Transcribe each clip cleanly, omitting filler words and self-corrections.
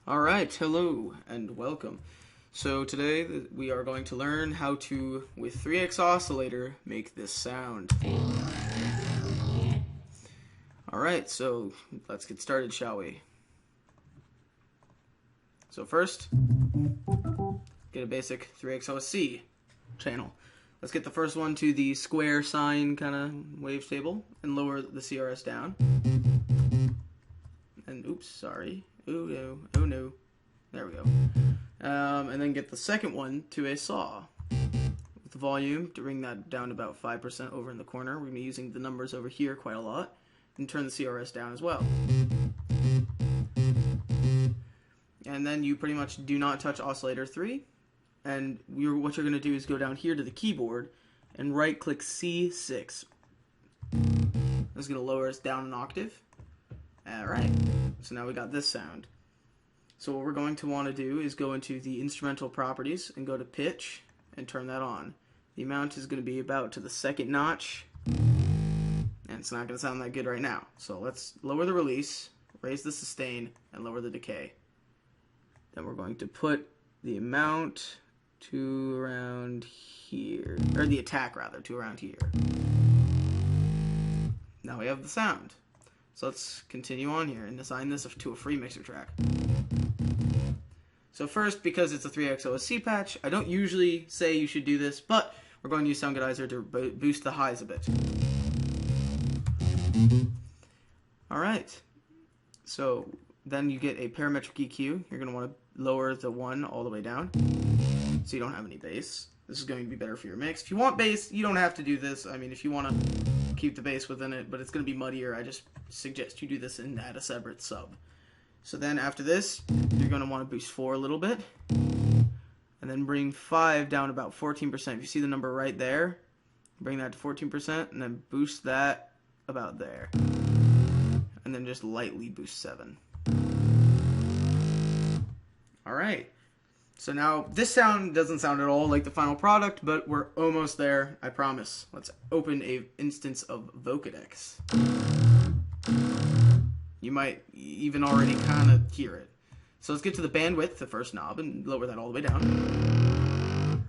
Alright, hello and welcome. So today we are going to learn how to, with 3x oscillator, make this sound. Alright, so let's get started, shall we? So first, get a basic 3x OSC channel. Let's get the first one to the square sine kind of wavetable and lower the CRS down. And oops, sorry. Oh no. There we go. And then get the second one to a saw with the volume to bring that down to about 5% over in the corner. We're going to be using the numbers over here quite a lot, and turn the CRS down as well. And then you pretty much do not touch oscillator 3. And what you're going to do is go down here to the keyboard and right click C6. This is going to lower us down an octave. Alright, so now we got this sound. So what we're going to want to do is go into the instrumental properties and go to pitch and turn that on. The amount is going to be about to the second notch, and it's not going to sound that good right now. So let's lower the release, raise the sustain, and lower the decay. Then we're going to put the amount to around here, or the attack rather, to around here. Now we have the sound. So let's continue on here and assign this to a free mixer track. So first, because it's a 3x OSC patch, I don't usually say you should do this, but we're going to use Sound Goodizer to boost the highs a bit. Alright, so then you get a parametric EQ. You're going to want to lower the 1 all the way down so you don't have any bass. This is going to be better for your mix. If you want bass, you don't have to do this. I mean, if you want to keep the bass within it, but it's going to be muddier, I just suggest you do this and add a separate sub. So then after this, you're going to want to boost 4 a little bit, and then bring 5 down about 14%. If you see the number right there, bring that to 14%, and then boost that about there. And then just lightly boost 7. Alright. So now, this sound doesn't sound at all like the final product, but we're almost there, I promise. Let's open a instance of Vocodex. You might even already kind of hear it. So let's get to the bandwidth, the first knob, and lower that all the way down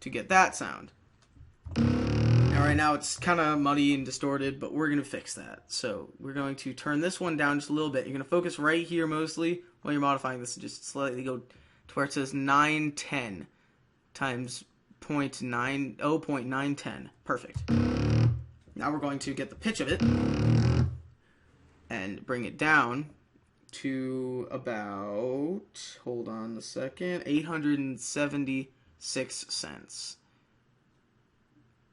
to get that sound. Now right now it's kind of muddy and distorted, but we're going to fix that. So we're going to turn this one down just a little bit. You're going to focus right here mostly while you're modifying this, and just slightly go to where it says 910 times 0.910. Perfect. Now we're going to get the pitch of it and bring it down to about, hold on a second, 876 cents.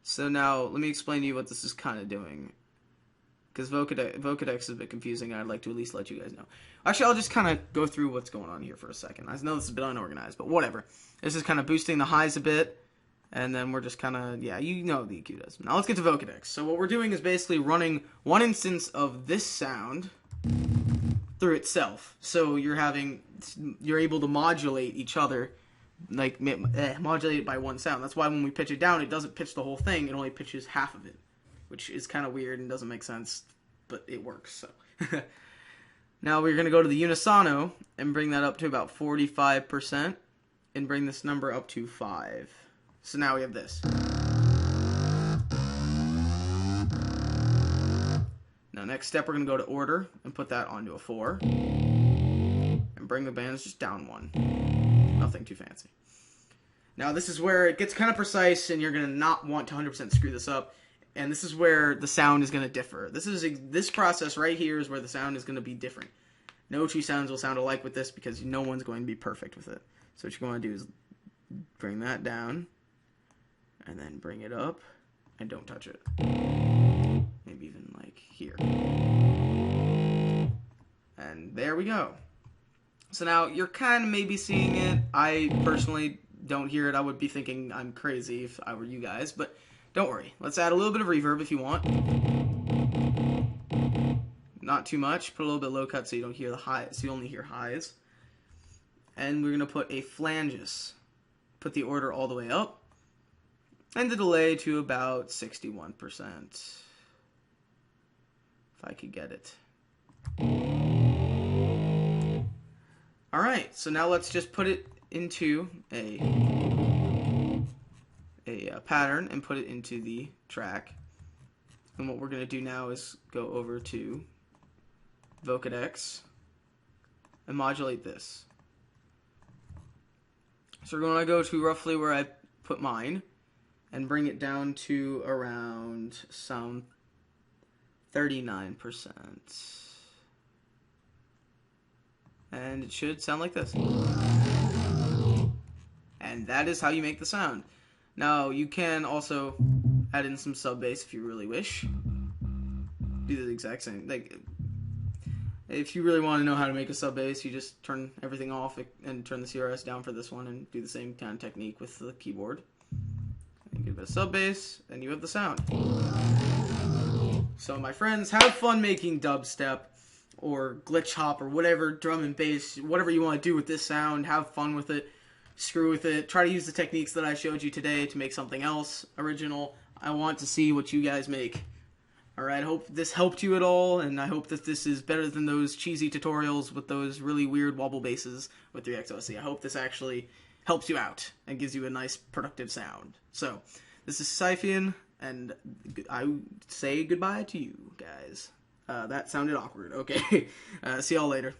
So now let me explain to you what this is kind of doing, because Vocodex is a bit confusing, and I'd like to at least let you guys know. Actually, I'll just kind of go through what's going on here for a second. I know this is a bit unorganized, but whatever. This is kind of boosting the highs a bit, and then we're just kind of, yeah, you know what the EQ does. Now let's get to Vocodex. So what we're doing is basically running one instance of this sound through itself. So you're able to modulate each other, like modulate it by one sound. That's why when we pitch it down, it doesn't pitch the whole thing. It only pitches half of it, which is kind of weird and doesn't make sense, but it works. So now we're going to go to the Unisano and bring that up to about 45% and bring this number up to 5. So now we have this. Now next step, we're going to go to order and put that onto a 4 and bring the bands just down 1. Nothing too fancy. Now this is where it gets kind of precise, and you're going to not want to 100% screw this up. And this is where the sound is going to differ. This process right here is where the sound is going to be different. No two sounds will sound alike with this, because no one's going to be perfect with it. So what you're going to do is bring that down, and then bring it up, and don't touch it. Maybe even like here. And there we go. So now you're kind of maybe seeing it. I personally don't hear it. I would be thinking I'm crazy if I were you guys, but don't worry. Let's add a little bit of reverb if you want. Not too much. Put a little bit low cut so you don't hear the highs. So you only hear highs. And we're going to put a flanges. Put the order all the way up. And the delay to about 61%. If I could get it. Alright, so now let's just put it into a pattern and put it into the track. And what we're going to do now is go over to Vocodex and modulate this. So we're going to go to roughly where I put mine and bring it down to around some 39%. And it should sound like this. And that is how you make the sound. Now, you can also add in some sub bass if you really wish. Do the exact same. Like, if you really want to know how to make a sub bass, you just turn everything off and turn the CRS down for this one and do the same kind of technique with the keyboard. And you get a bit of sub bass, and you have the sound. So, my friends, have fun making dubstep or glitch hop or whatever, drum and bass, whatever you want to do with this sound. Have fun with it. Screw with it. Try to use the techniques that I showed you today to make something else original. I want to see what you guys make. Alright, I hope this helped you at all, and I hope that this is better than those cheesy tutorials with those really weird wobble basses with 3XOC. I hope this actually helps you out and gives you a nice, productive sound. So, this is Syphean, and I say goodbye to you guys. That sounded awkward. Okay, see y'all later.